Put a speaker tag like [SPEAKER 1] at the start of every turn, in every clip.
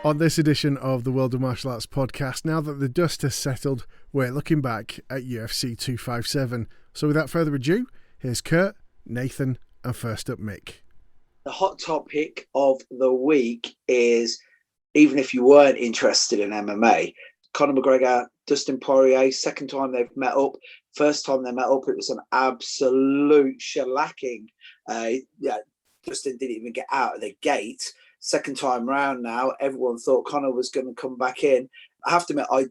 [SPEAKER 1] On this edition of the World of Martial Arts podcast, now that the dust has settled, we're looking back at UFC 257. So without further ado, here's Kurt, Nathan, and first up, Mick.
[SPEAKER 2] The hot topic of the week is, even if you weren't interested in MMA, Conor McGregor, Dustin Poirier, second time they've met up. First time they met up, it was an absolute shellacking. Dustin didn't even get out of the gate. Second time round now, everyone thought Conor was going to come back in. I have to admit,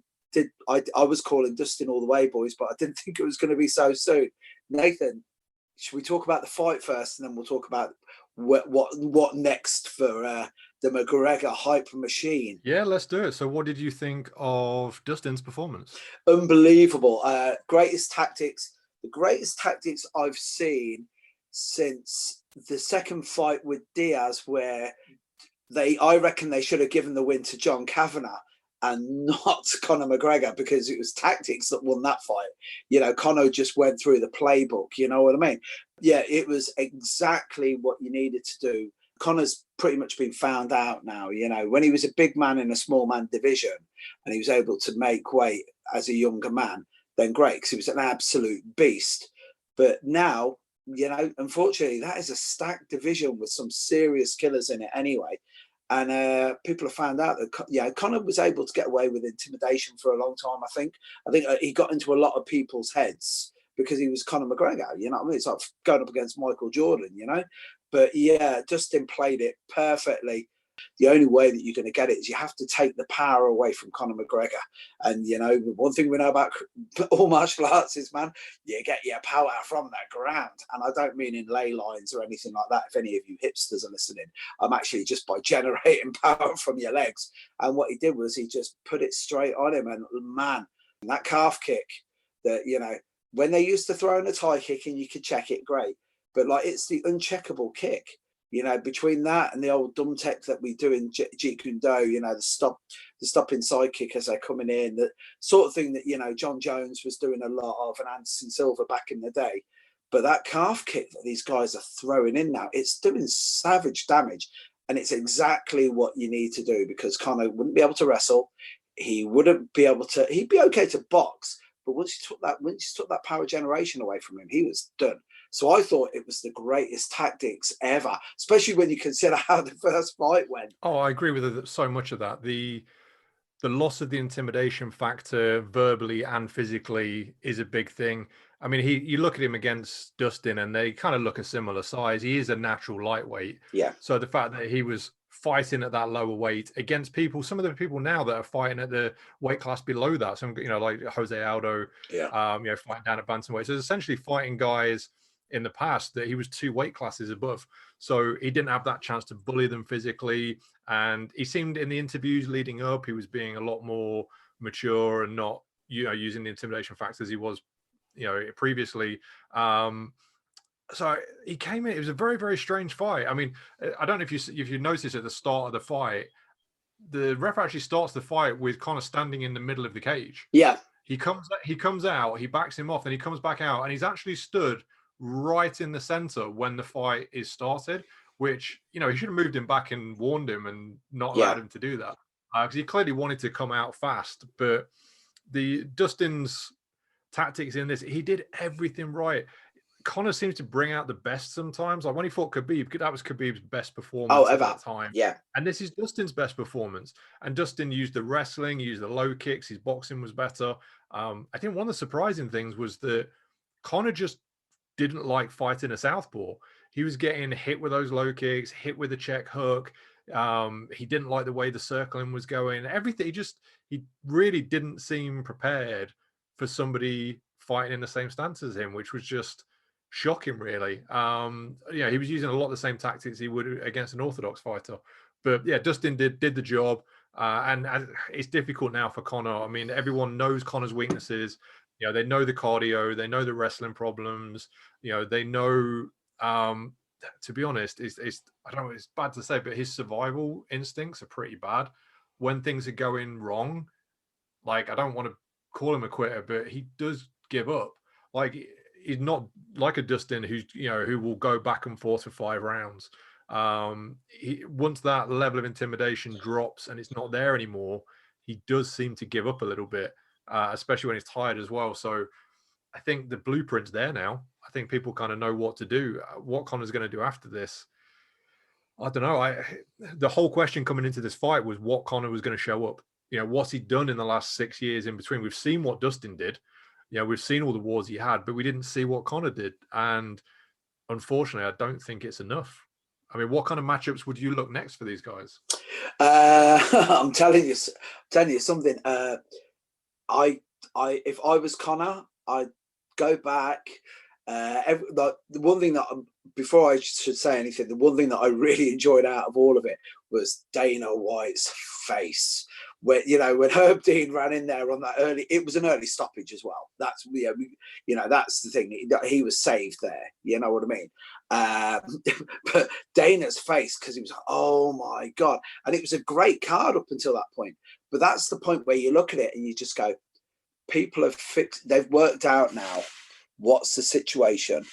[SPEAKER 2] I was calling Dustin all the way, boys, but I didn't think it was going to be so soon. Nathan, should we talk about the fight first, and then we'll talk about what next for the McGregor hype machine?
[SPEAKER 3] Yeah, let's do it. So what did you think of Dustin's performance?
[SPEAKER 2] Unbelievable. The greatest tactics I've seen since the second fight with Diaz, where I reckon they should have given the win to John Kavanagh and not Conor McGregor, because it was tactics that won that fight. You know, Conor just went through the playbook, you know what I mean? Yeah, it was exactly what you needed to do. Conor's pretty much been found out now, you know, when he was a big man in a small man division and he was able to make weight as a younger man, then great, because he was an absolute beast. But now, you know, unfortunately, that is a stacked division with some serious killers in it anyway. And people have found out that, Conor was able to get away with intimidation for a long time, I think. He got into a lot of people's heads because he was Conor McGregor, you know what I mean? It's like going up against Michael Jordan, you know? But yeah, Dustin played it perfectly. The only way that you're going to get it is you have to take the power away from Conor McGregor. And, you know, one thing we know about all martial arts is, man, you get your power from that ground. And I don't mean in ley lines or anything like that. If any of you hipsters are listening, I'm actually just by generating power from your legs. And what he did was he just put it straight on him. And, man, that calf kick that, you know, when they used to throw in a tie kick and you could check it, great. But, like, it's the uncheckable kick. You know, between that and the old dumb tech that we do in Jeet Kune Do, you know, the stopping side kick as they're coming in, the sort of thing that, you know, John Jones was doing a lot of and Anderson Silva back in the day. But that calf kick that these guys are throwing in now, it's doing savage damage. And it's exactly what you need to do, because Conor wouldn't be able to wrestle. He wouldn't be able to, he'd be okay to box. But once you took that power generation away from him, he was done. So I thought it was the greatest tactics ever, especially when you consider how the first fight went.
[SPEAKER 3] Oh, I agree with so much of that. The loss of the intimidation factor verbally and physically is a big thing. I mean, you look at him against Dustin and they kind of look a similar size. He is a natural lightweight.
[SPEAKER 2] Yeah.
[SPEAKER 3] So the fact that he was fighting at that lower weight against some of the people now that are fighting at the weight class below that, some, you know, like Jose Aldo, you know, fighting down at bantamweight. So essentially fighting guys in the past that he was 2 weight classes above. So he didn't have that chance to bully them physically. And he seemed in the interviews leading up, he was being a lot more mature and not, you know, using the intimidation factors he was, you know, previously. So he came in, it was a very, very strange fight. I mean, I don't know if you noticed at the start of the fight, the ref actually starts the fight with Conor standing in the middle of the cage.
[SPEAKER 2] Yeah.
[SPEAKER 3] He comes out, he backs him off, and he comes back out, and he's actually stood right in the center when the fight is started, which, you know, he should have moved him back and warned him and not allowed him to do that, because he clearly wanted to come out fast. But the Dustin's tactics in this, he did everything right. Conor seems to bring out the best sometimes. Like when he fought Khabib, that was Khabib's best performance at that time.
[SPEAKER 2] Yeah.
[SPEAKER 3] And this is Dustin's best performance. And Dustin used the wrestling, used the low kicks, his boxing was better. I think one of the surprising things was that Conor just didn't like fighting a southpaw. He was getting hit with those low kicks, hit with a check hook. He didn't like the way the circling was going. Everything, he really didn't seem prepared for somebody fighting in the same stance as him, which was just shocking, really. He was using a lot of the same tactics he would against an orthodox fighter. But yeah, Dustin did the job. And it's difficult now for Conor. I mean, everyone knows Conor's weaknesses. You know, they know the cardio, they know the wrestling problems. You know, they know, to be honest, I don't know, it's bad to say, but his survival instincts are pretty bad. When things are going wrong, like, I don't want to call him a quitter, but he does give up. Like, he's not like a Dustin who will go back and forth for 5 rounds. Once that level of intimidation drops and it's not there anymore, he does seem to give up a little bit, especially when he's tired as well. So I think the blueprint's there now. I think people kind of know what to do. What Conor's going to do after this, I don't know. The whole question coming into this fight was what Conor was going to show up. What's he done in the last 6 years in between? We've seen what Dustin did. We've seen all the wars he had, but we didn't see what Conor did. And unfortunately, I don't think it's enough. I mean, what kind of matchups would you look next for these guys?
[SPEAKER 2] I'm telling you something. If I was Conor, I'd go back. The one thing that, before I should say anything, the one thing that I really enjoyed out of all of it was Dana White's face. When Herb Dean ran in there on that it was an early stoppage as well. That's that's the thing. He was saved there. You know what I mean? But Dana's face, because he was like, oh my God, and it was a great card up until that point. But that's the point where you look at it and you just go, people have fixed. They've worked out now. What's the situation?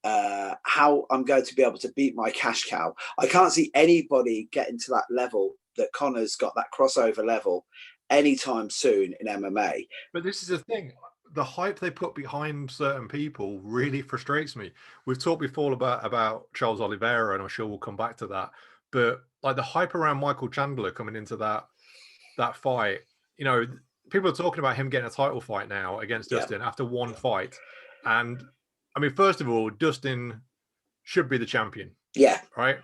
[SPEAKER 2] How I'm going to be able to beat my cash cow. I can't see anybody getting to that level that Conor's got, that crossover level, anytime soon in MMA.
[SPEAKER 3] But this is the thing. The hype they put behind certain people really frustrates me. We've talked before about Charles Oliveira, and I'm sure we'll come back to that. But like the hype around Michael Chandler coming into that fight, people are talking about him getting a title fight now against Dustin after one fight. And I mean, first of all, Dustin should be the champion.
[SPEAKER 2] Yeah.
[SPEAKER 3] Right?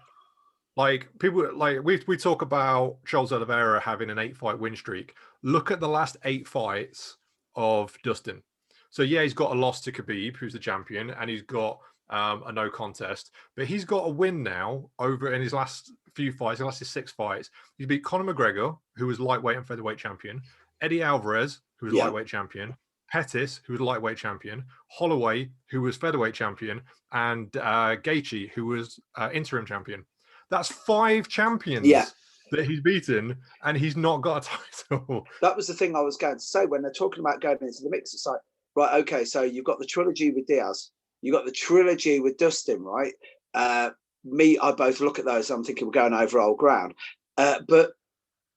[SPEAKER 3] Like people, like we talk about Charles Oliveira having an 8-fight win streak. Look at the last 8 fights of Dustin. So yeah, he's got a loss to Khabib, who's the champion, and he's got a no contest. But he's got a win now over in his last few fights, his last 6 fights. He's beat Conor McGregor, who was lightweight and featherweight champion, Eddie Alvarez, who was lightweight champion, Pettis, who was lightweight champion, Holloway, who was featherweight champion, and Gaethje, who was interim champion. That's 5 champions that he's beaten, and he's not got a title.
[SPEAKER 2] That was the thing I was going to say when they're talking about going into the mix. It's like, right, okay, so you've got the trilogy with Diaz, you've got the trilogy with Dustin, right? I both look at those, I'm thinking we're going over old ground. But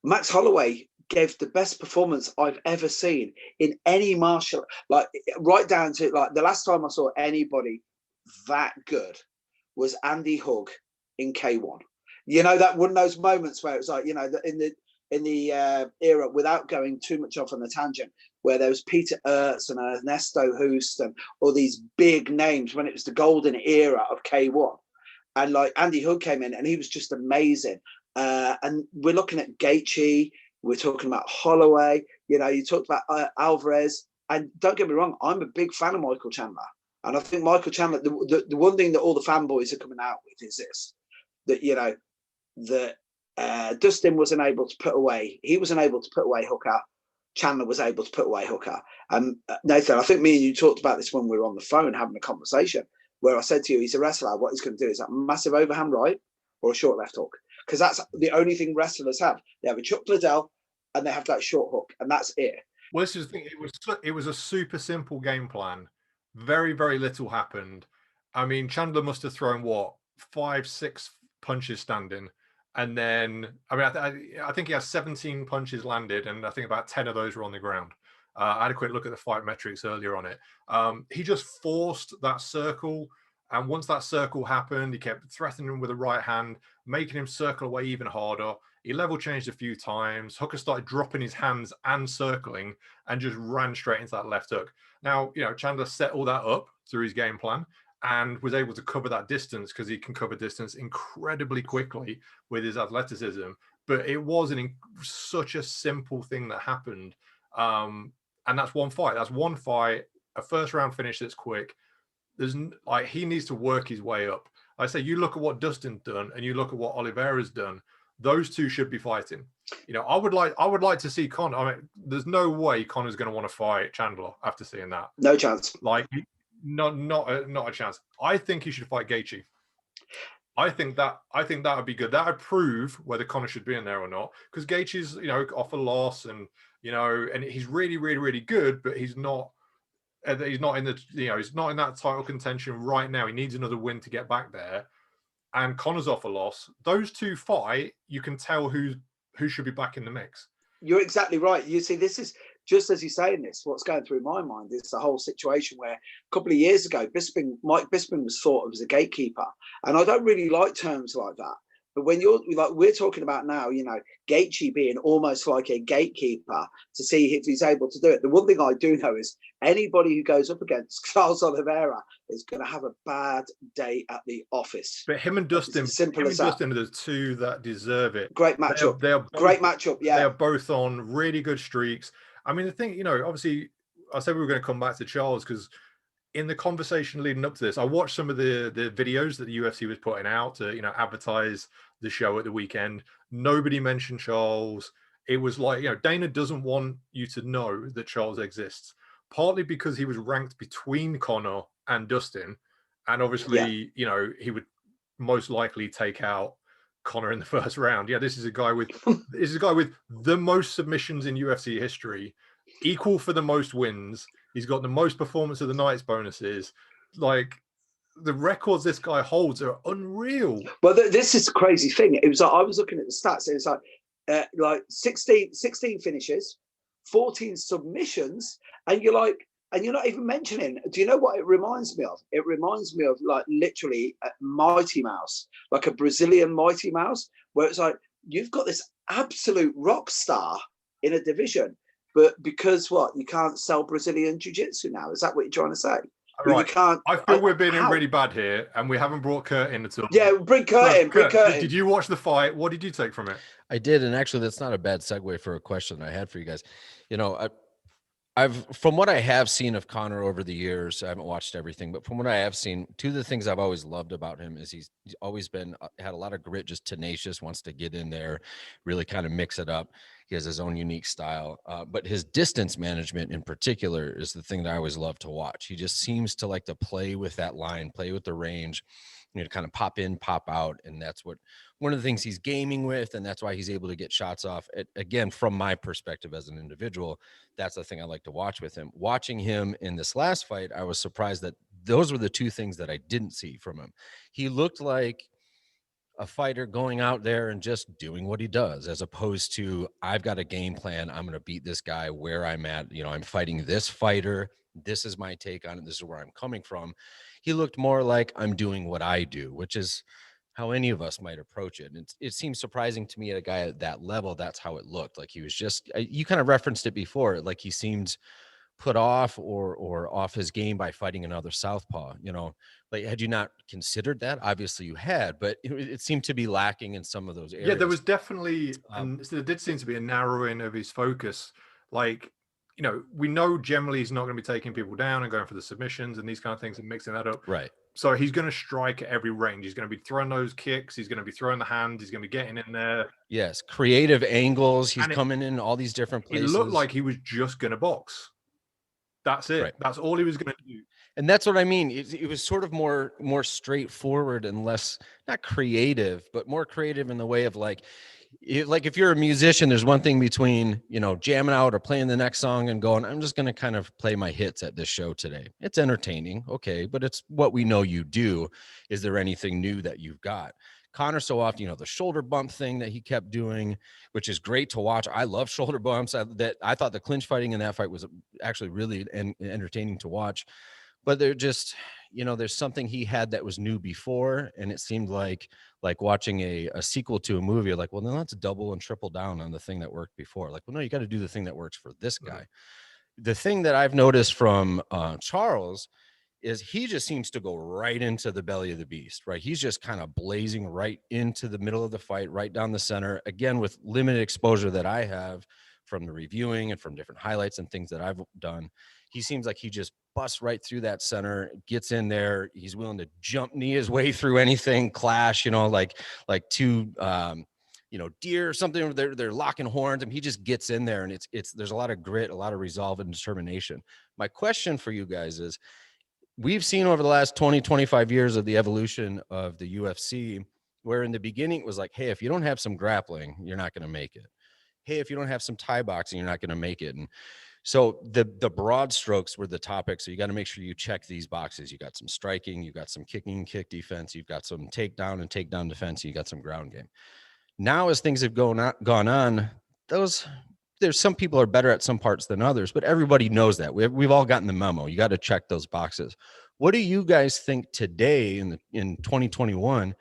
[SPEAKER 2] Max Holloway gave the best performance I've ever seen in any martial, like right down to like the last time I saw anybody that good was Andy Hug in K1. That one of those moments where it was like, in the era, without going too much off on the tangent, where there was Peter Ertz and Ernesto Hoost and all these big names when it was the golden era of K1. And like Andy Hug came in and he was just amazing. And we're looking at Gaethje, we're talking about Holloway, you talked about Alvarez. And don't get me wrong, I'm a big fan of Michael Chandler. And I think Michael Chandler, the one thing that all the fanboys are coming out with is this, that Dustin wasn't able to put away. He wasn't able to put away Hooker. Chandler was able to put away Hooker. And Nathan, I think me and you talked about this when we were on the phone having a conversation, where I said to you, he's a wrestler. What he's going to do is that massive overhand right or a short left hook. Because that's the only thing wrestlers have. They have a Chuck Liddell and they have that short hook, and that's it.
[SPEAKER 3] Well, this is the thing. It was a super simple game plan. Very, very little happened. I mean, Chandler must have thrown 5, 6 punches standing, and then I think he has 17 punches landed, and I think about 10 of those were on the ground. I had a quick look at the fight metrics earlier on it. He just forced that circle, and once that circle happened, he kept threatening him with a right hand, making him circle away even harder. He level changed a few times. Hooker started dropping his hands and circling, and just ran straight into that left hook. Now, Chandler set all that up through his game plan and was able to cover that distance, because he can cover distance incredibly quickly with his athleticism. But it wasn't such a simple thing that happened. And that's one fight. That's one fight, a first round finish that's quick. He needs to work his way up. I say, you look at what Dustin's done and you look at what Oliveira's done. Those two should be fighting. I would like to see Conor. I mean, there's no way Conor's going to want to fight Chandler after seeing that.
[SPEAKER 2] No chance.
[SPEAKER 3] Not a chance. I think he should fight Gaethje. I think that would be good. That would prove whether Conor should be in there or not. Because Gaethje's off a loss, and and he's really, really, really good, but he's not in the he's not in that title contention right now. He needs another win to get back there. and Conor's off a loss. Those two fight, you can tell who should be back in the mix.
[SPEAKER 2] You're exactly right. You see, this is just as you're saying this, what's going through my mind is the whole situation where a couple of years ago, Mike Bisping was thought of as a gatekeeper. And I don't really like terms like that. But when you're like, we're talking about now, you know, Gaethje being almost like a gatekeeper to see if he's able to do it. The one thing I do know is anybody who goes up against Charles Oliveira is going to have a bad day at the office.
[SPEAKER 3] But him and Dustin, Dustin are the two that deserve it.
[SPEAKER 2] Great matchup.
[SPEAKER 3] They are both,
[SPEAKER 2] great matchup. Yeah.
[SPEAKER 3] They are both on really good streaks. I mean, the thing, you know, obviously, I said we were going to come back to Charles because in the conversation leading up to this, I watched some of the videos that the UFC was putting out to, you know, advertise the show at the weekend. Nobody mentioned Charles. It was like, you know, Dana doesn't want you to know that Charles exists, partly because he was ranked between Conor and Dustin. And obviously, you know, he would most likely take out Conor in the first round. Yeah, this is a guy with the most submissions in UFC history, equal for the most wins. He's got the most performance of the night's bonuses. Like, the records this guy holds are unreal.
[SPEAKER 2] Well, this is the crazy thing. It was like, I was looking at the stats, and it's like 16 finishes, 14 submissions, and you're like, and you're not even mentioning. Do you know what it reminds me of? It reminds me of like literally a Mighty Mouse, like a Brazilian Mighty Mouse, where it's like you've got this absolute rock star in a division, but because what, you can't sell Brazilian jiu-jitsu now? Is that what you're trying to say?
[SPEAKER 3] Right. You can't, I feel we're being really bad here, and we haven't brought Kurt in at all.
[SPEAKER 2] Yeah, bring Kurt in. Bring Kurt in.
[SPEAKER 3] Did you watch the fight? What did you take from it?
[SPEAKER 4] I did, and actually, that's not a bad segue for a question I had for you guys. You know, I've from what I have seen of Conor over the years, I haven't watched everything, but from what I have seen, two of the things I've always loved about him is he's always been had a lot of grit, just tenacious, wants to get in there, really kind of mix it up. He has his own unique style, but his distance management in particular is the thing that I always love to watch. He just seems to like to play with that line, play with the range, you know, to kind of pop in, pop out. And that's one of the things he's gaming with. And that's why he's able to get shots off. Again, from my perspective as an individual, that's the thing I like to watch with him. Watching him in this last fight, I was surprised that those were the two things that I didn't see from him. He looked like a fighter going out there and just doing what he does, as opposed to, I've got a game plan. I'm going to beat this guy where I'm at. You know, I'm fighting this fighter. This is my take on it. This is where I'm coming from. He looked more like I'm doing what I do, which is how any of us might approach it. And it seems surprising to me at a guy at that level. That's how it looked. Like he was just, you kind of referenced it before, like he seemed put off or off his game by fighting another southpaw. You know, like, had you not considered that? Obviously you had, but it seemed to be lacking in some of those areas.
[SPEAKER 3] Yeah, there was definitely, there did seem to be a narrowing of his focus. Like, you know, we know generally he's not going to be taking people down and going for the submissions and these kind of things and mixing that up.
[SPEAKER 4] Right.
[SPEAKER 3] So he's going to strike at every range. He's going to be throwing those kicks. He's going to be throwing the hand. He's going to be getting in there.
[SPEAKER 4] Yes. Creative angles. He's coming in all these different places.
[SPEAKER 3] It looked like he was just going to box. That's it. Right. That's all he was going to do.
[SPEAKER 4] And that's what I mean. It was sort of more straightforward and less, not creative, but more creative in the way of like if you're a musician, there's one thing between, you know, jamming out or playing the next song and going, I'm just going to kind of play my hits at this show today. It's entertaining. Okay. But it's what we know you do. Is there anything new that you've got? Conor so often, you know, the shoulder bump thing that he kept doing, which is great to watch. I love shoulder bumps. I thought the clinch fighting in that fight was actually really entertaining to watch. But they're just, you know, there's something he had that was new before, and it seemed like watching a sequel to a movie. Like, well, then let's double and triple down on the thing that worked before. Like, well, no, you got to do the thing that works for this guy. Mm-hmm. The thing that I've noticed from Charles is he just seems to go right into the belly of the beast, right? He's just kind of blazing right into the middle of the fight, right down the center. Again, with limited exposure that I have from the reviewing and from different highlights and things that I've done, he seems like he just busts right through that center, gets in there. He's willing to jump knee his way through anything, clash, you know, like two, you know, deer or something. They're locking horns, and he just gets in there, and it's there's a lot of grit, a lot of resolve and determination. My question for you guys is, we've seen over the last 20, 25 years of the evolution of the UFC, where in the beginning it was like, hey, if you don't have some grappling, you're not going to make it. Hey, if you don't have some Thai boxing, you're not going to make it. And So the broad strokes were the topic. So you got to make sure you check these boxes. You got some striking, you got some kicking, kick defense, you've got some takedown and takedown defense, you got some ground game. Now, as things have gone on, there's some people are better at some parts than others, but everybody knows that. We've all gotten the memo. You got to check those boxes. What do you guys think today in 2021?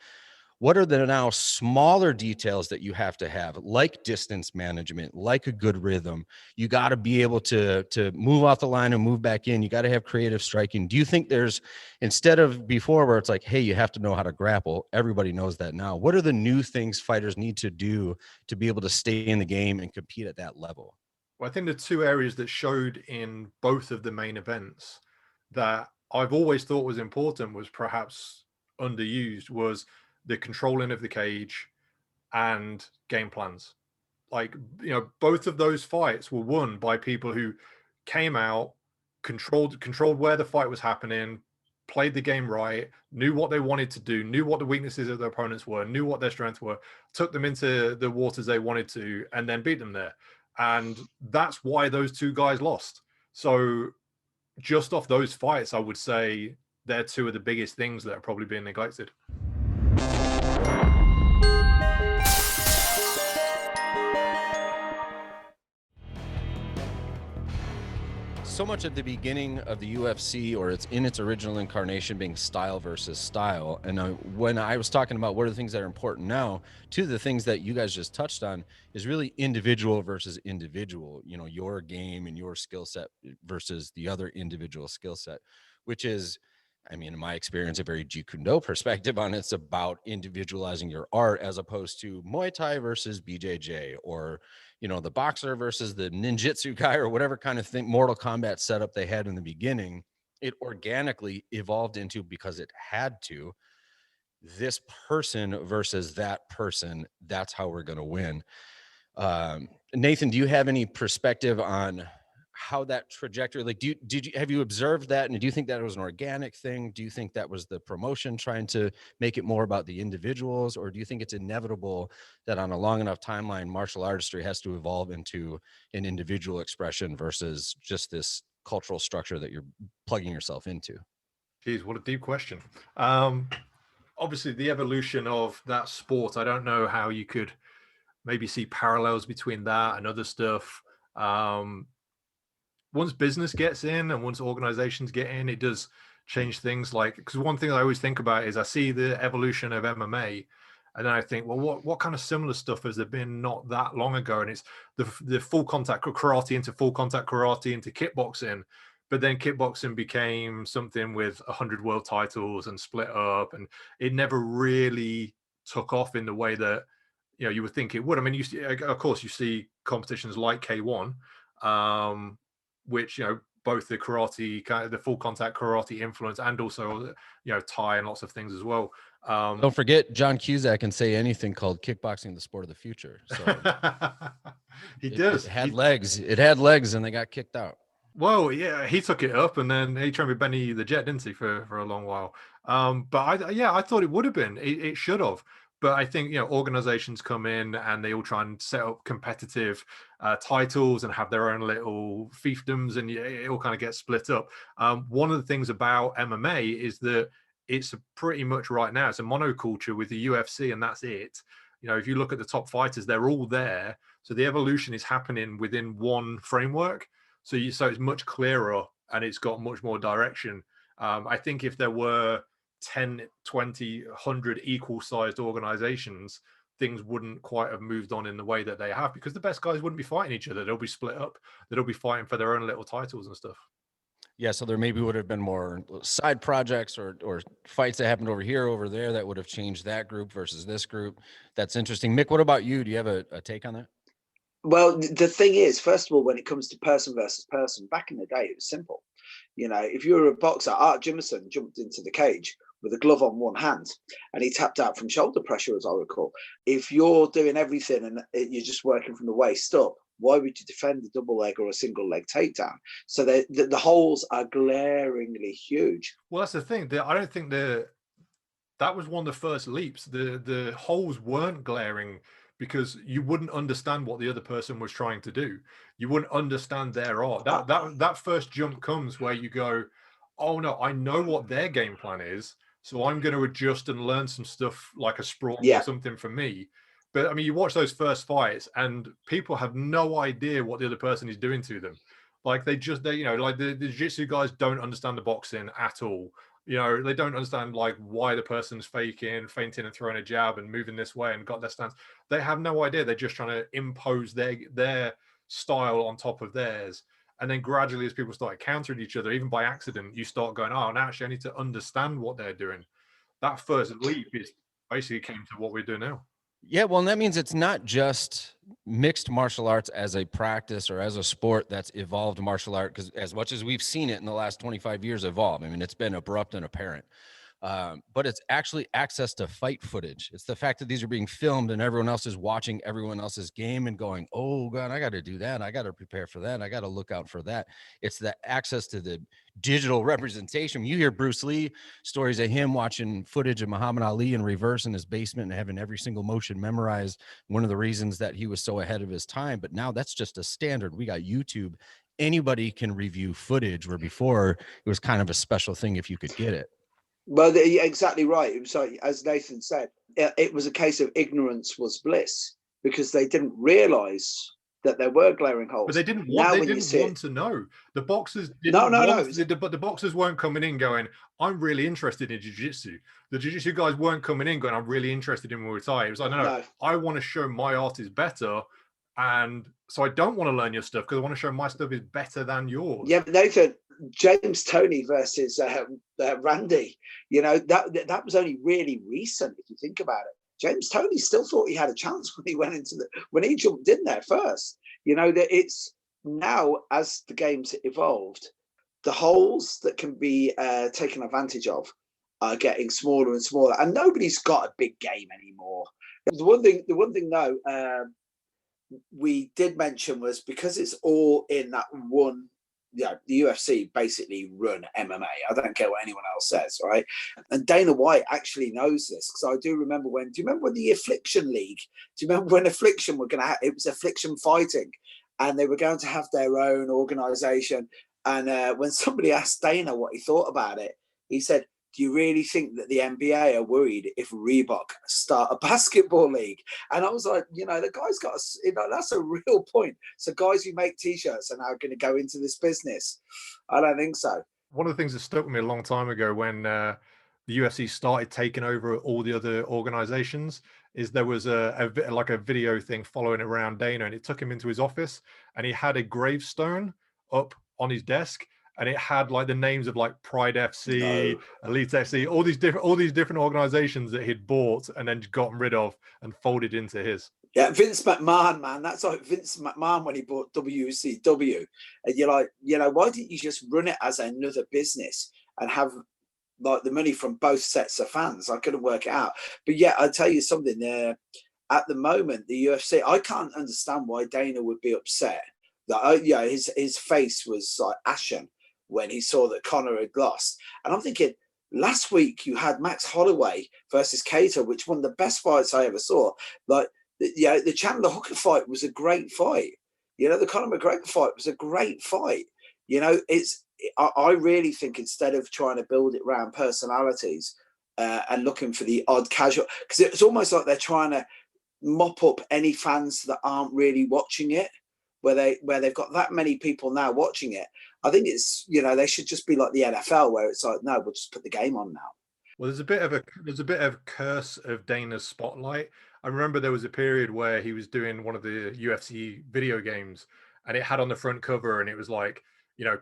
[SPEAKER 4] What are the now smaller details that you have to have, like distance management, like a good rhythm? You got to be able to move off the line and move back in. You got to have creative striking. Do you think there's, instead of before where it's like, hey, you have to know how to grapple, everybody knows that now. What are the new things fighters need to do to be able to stay in the game and compete at that level?
[SPEAKER 3] Well, I think the two areas that showed in both of the main events that I've always thought was important was perhaps underused was the controlling of the cage and game plans. Like, you know, both of those fights were won by people who came out, controlled where the fight was happening, played the game right, knew what they wanted to do, knew what the weaknesses of their opponents were, knew what their strengths were, took them into the waters they wanted to, and then beat them there. And that's why those two guys lost. So just off those fights, I would say they're two of the biggest things that are probably being neglected.
[SPEAKER 4] So much at the beginning of the UFC, or it's in its original incarnation, being style versus style. And when I was talking about what are the things that are important now, two of the things that you guys just touched on is really individual versus individual, you know, your game and your skill set versus the other individual skill set, which is, I mean, in my experience, a very Jeet Kune Do perspective on it's about individualizing your art as opposed to Muay Thai versus BJJ, or, you know, the boxer versus the ninjutsu guy, or whatever kind of thing, Mortal Kombat setup they had in the beginning. It organically evolved into, because it had to, this person versus that person. That's how we're going to win. Nathan, do you have any perspective on how that trajectory, like, have you observed that? And do you think that was an organic thing? Do you think that was the promotion trying to make it more about the individuals? Or do you think it's inevitable that on a long enough timeline, martial artistry has to evolve into an individual expression versus just this cultural structure that you're plugging yourself into?
[SPEAKER 3] Geez, what a deep question. Obviously the evolution of that sport, I don't know how you could maybe see parallels between that and other stuff. Once business gets in and once organizations get in, it does change things. Like, because one thing I always think about is I see the evolution of MMA, and then I think, well, what kind of similar stuff has there been not that long ago? And it's the full contact karate into full contact karate into kickboxing. But then kickboxing became something with 100 world titles and split up, and it never really took off in the way that, you know, you would think it would. I mean, you see, of course, you see competitions like K1, which, you know, both the karate, kind of the full contact karate influence, and also, you know, Thai and lots of things as well.
[SPEAKER 4] Don't forget, John Cusack can say anything called kickboxing the sport of the future. So
[SPEAKER 3] he does.
[SPEAKER 4] It had legs. It had legs, and they got kicked out.
[SPEAKER 3] Well, yeah, he took it up, and then he trained with Benny the Jet, didn't he, for a long while? But I thought it would have been. It should have. But I think, you know, organizations come in and they all try and set up competitive titles and have their own little fiefdoms, and it all kind of gets split up. One of the things about MMA is that it's pretty much right now, it's a monoculture with the UFC, and that's it. You know, if you look at the top fighters, they're all there. So the evolution is happening within one framework. So it's much clearer and it's got much more direction. I think if there were 10, 20, 100 equal-sized organizations, things wouldn't quite have moved on in the way that they have, because the best guys wouldn't be fighting each other. They'll be split up. They'll be fighting for their own little titles and stuff.
[SPEAKER 4] Yeah, so there maybe would have been more side projects or fights that happened over here, over there, that would have changed that group versus this group. That's interesting. Mick, what about you? Do you have a take on that?
[SPEAKER 2] Well, the thing is, first of all, when it comes to person versus person, back in the day, it was simple. You know, if you were a boxer, Art Jimmerson jumped into the cage with a glove on one hand and he tapped out from shoulder pressure, as I recall. If you're doing everything and you're just working from the waist up, why would you defend a double leg or a single leg takedown? So the holes are glaringly huge.
[SPEAKER 3] Well, that's the thing. I don't think that was one of the first leaps. The holes weren't glaring because you wouldn't understand what the other person was trying to do. You wouldn't understand their art. That first jump comes where you go, oh no, I know what their game plan is, so I'm going to adjust and learn some stuff like a sprawl or something from me. But I mean, you watch those first fights and people have no idea what the other person is doing to them. Like they like the jiu-jitsu guys don't understand the boxing at all. They don't understand like why the person's feinting and throwing a jab and moving this way and got their stance. They have no idea. They're just trying to impose their style on top of theirs. And then gradually, as people start countering each other, even by accident, you start going, oh, now actually I need to understand what they're doing. That first leap is basically came to what we're doing now.
[SPEAKER 4] Yeah, well, and that means it's not just mixed martial arts as a practice or as a sport that's evolved martial art, because as much as we've seen it in the last 25 years evolve, I mean, it's been abrupt and apparent. But it's actually access to fight footage. It's the fact that these are being filmed and everyone else is watching everyone else's game and going, oh God, I got to do that. I got to prepare for that. I got to look out for that. It's the access to the digital representation. You hear Bruce Lee stories of him watching footage of Muhammad Ali in reverse in his basement and having every single motion memorized. One of the reasons that he was so ahead of his time, but now that's just a standard. We got YouTube. Anybody can review footage, where before it was kind of a special thing if you could get it.
[SPEAKER 2] Well, you're exactly right. It was like, as Nathan said, it was a case of ignorance was bliss, because they didn't realize that there were glaring holes.
[SPEAKER 3] But they didn't want to know. The boxers didn't but the boxers weren't coming in going, I'm really interested in jiu-jitsu. The jiu-jitsu guys weren't coming in going, I'm really interested in Muay Thai. It was like, no, I want to show my art is better. And so I don't want to learn your stuff because I want to show my stuff is better than yours.
[SPEAKER 2] Yeah, but Nathan, James Toney versus Randy, that was only really recent if you think about it. James Toney still thought he had a chance when he jumped in there first. That it's now, as the game's evolved, the holes that can be taken advantage of are getting smaller and smaller, and nobody's got a big game anymore. The one thing though, we did mention was because it's all in that one. Yeah, the UFC basically run MMA. I don't care what anyone else says, right? And Dana White actually knows this, because I do you remember when the Affliction League? Do you remember when Affliction were going to? It was Affliction Fighting, and they were going to have their own organization. And when somebody asked Dana what he thought about it, he said, do you really think that the NBA are worried if Reebok start a basketball league? And I was like, the guy's got that's a real point. So guys who make T-shirts are now going to go into this business. I don't think so.
[SPEAKER 3] One of the things that stuck with me a long time ago when the UFC started taking over all the other organizations is there was a video thing following around Dana, and it took him into his office and he had a gravestone up on his desk. And it had like the names of like Pride FC, Elite FC, all these different organizations that he'd bought and then gotten rid of and folded into his.
[SPEAKER 2] Yeah, Vince McMahon, man. That's like Vince McMahon when he bought WCW. And you're like, why didn't you just run it as another business and have like the money from both sets of fans? I couldn't work it out. But yeah, I'll tell you something there. At the moment, the UFC, I can't understand why Dana would be upset. His face was like ashen when he saw that Conor had lost. And I'm thinking, last week you had Max Holloway versus Cater, which one of the best fights I ever saw. Like, the Chandler Hooker fight was a great fight. The Conor McGregor fight was a great fight. I really think instead of trying to build it around personalities and looking for the odd casual, because it's almost like they're trying to mop up any fans that aren't really watching it, where they've got that many people now watching it. I think it's, they should just be like the NFL, where it's like, no, we'll just put the game on now.
[SPEAKER 3] Well, there's a bit of curse of Dana's spotlight. I remember there was a period where he was doing one of the UFC video games, and it had on the front cover, and it was like,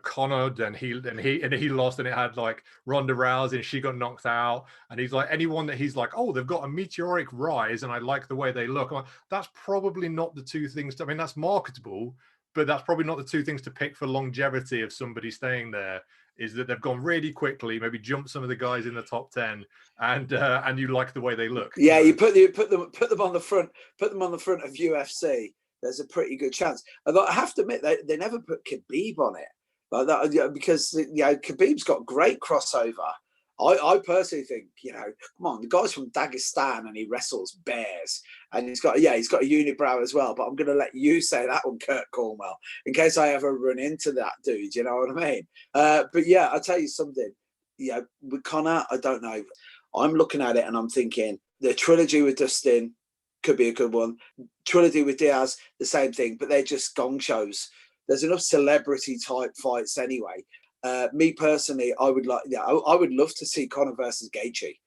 [SPEAKER 3] Conor, and he lost, and it had like Ronda Rousey, and she got knocked out, and he's like, anyone that he's like, oh, they've got a meteoric rise, and I like the way they look. I'm like, that's probably not the two things. That's marketable, but that's probably not the two things to pick for longevity of somebody staying there. Is that they've gone really quickly, maybe jumped some of the guys in the top 10, and you like the way they look.
[SPEAKER 2] Yeah, you put them on the front of UFC. There's a pretty good chance. I have to admit, they never put Khabib on it like that, because Khabib's got great crossover, I personally think, come on, the guy's from Dagestan and he wrestles bears, and he's got a unibrow as well. But I'm going to let you say that one, Kurt Cornwell, in case I ever run into that dude. You know what I mean? But yeah, I'll tell you something. With Conor, I don't know. I'm looking at it and I'm thinking the trilogy with Dustin could be a good one. Trilogy with Diaz, the same thing, but they're just gong shows. There's enough celebrity type fights anyway. Me personally, I would love to see Conor versus Gaethje.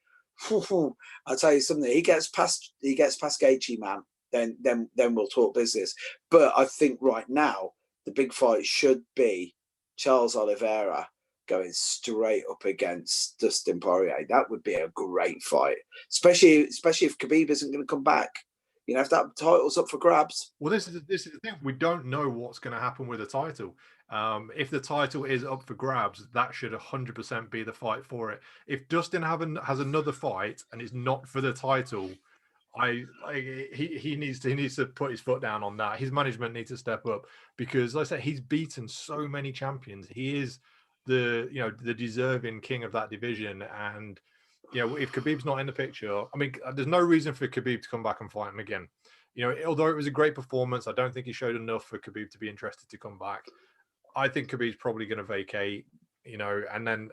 [SPEAKER 2] I'll tell you something. He gets past Gaethje, man. Then we'll talk business. But I think right now the big fight should be Charles Oliveira going straight up against Dustin Poirier. That would be a great fight, especially if Khabib isn't going to come back. If that title's up for grabs.
[SPEAKER 3] Well, this is the thing. We don't know what's going to happen with the title. If the title is up for grabs, that should 100% be the fight for it. If Dustin has another fight and it's not for the title, he needs to put his foot down on that. His management needs to step up, because, like I said, he's beaten so many champions. He is the deserving king of that division. And if Khabib's not in the picture, I mean, there's no reason for Khabib to come back and fight him again. Although it was a great performance, I don't think he showed enough for Khabib to be interested to come back. I think Khabib's probably going to vacate, and then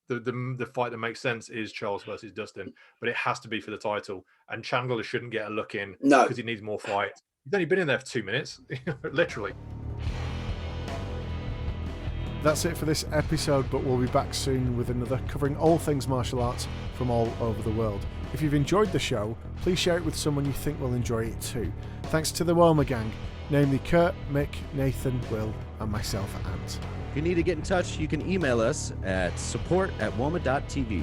[SPEAKER 3] the fight that makes sense is Charles versus Dustin, but it has to be for the title. And Chandler shouldn't get a look in because he needs more fights. He's only been in there for 2 minutes, literally.
[SPEAKER 1] That's it for this episode, but we'll be back soon with another covering all things martial arts from all over the world. If you've enjoyed the show, please share it with someone you think will enjoy it too. Thanks to the Woma gang, namely Kurt, Mick, Nathan, Will, and myself, Ant.
[SPEAKER 4] If you need to get in touch, you can email us at support@woma.tv.